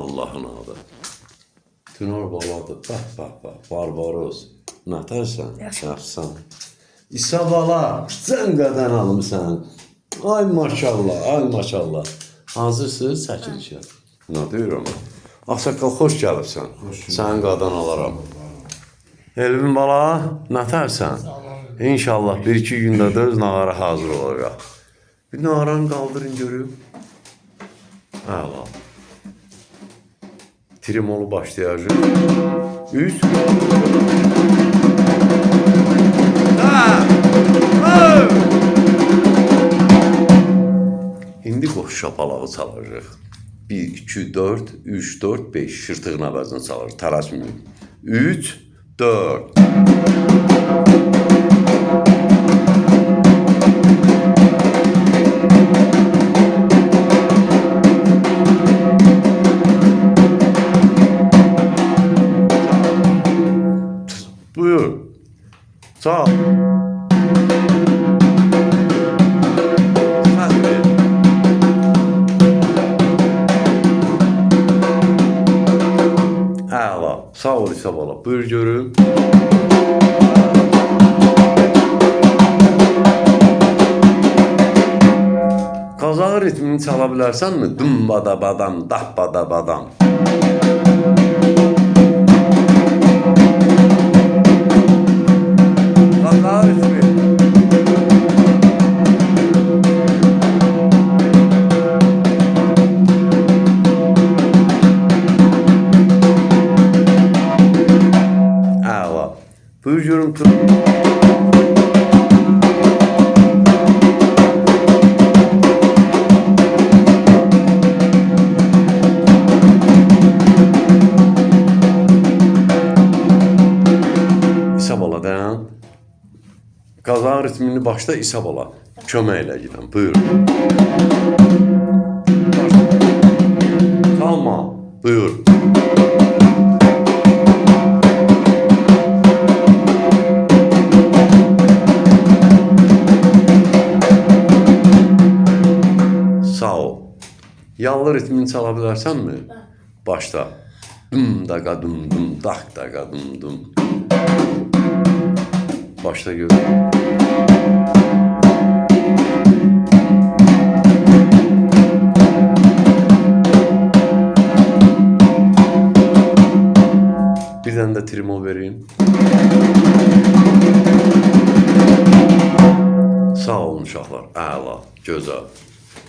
Allah'ın adı. Tünor baladır. Bak. Barbaros. Nətərsən? Yaxşısan. İsa bala, sən qədən alımsan. Ay maşallah. Hazırsınız, çəkilişə. Nə deyir ona? Ağsaqqal, xoş gəlibsən. Sənin qadan alaram. Elvin bala, nətərsən? İnşallah 1-2 gündə də öz nağara hazır olacaq. Bir nağaranı qaldırın görüb. Əla. Trimolu başlayacaq. 3. İndi qoş şapalağı çalacaq. 1, 2, 4, 3, 4, 5 şırtığın əvəzini çalır. Tələsməyin. 3, 4. Buyur. Sağ ol. Əla. Sağ ol İsa bala. Buyur görüm. Qazağı ritmini çala bilərsənmi? Dum bada badam, dah bada badam. Qazağı ritmi. Əla. Buyur görüm. İsa bala dayan. Qazağı ritmini başda İsa bala. Kömək elə gidən. Buyur. Qalma. Buyur. Sağ ol. Yanlı ritmini çala bilərsənmi? Başda. Dum daqa dum dum, dak daqa dum dum. Başta gör. Bir dənə də trimol vereyim. Sağ olun uşaqlar. Əla, gözəl.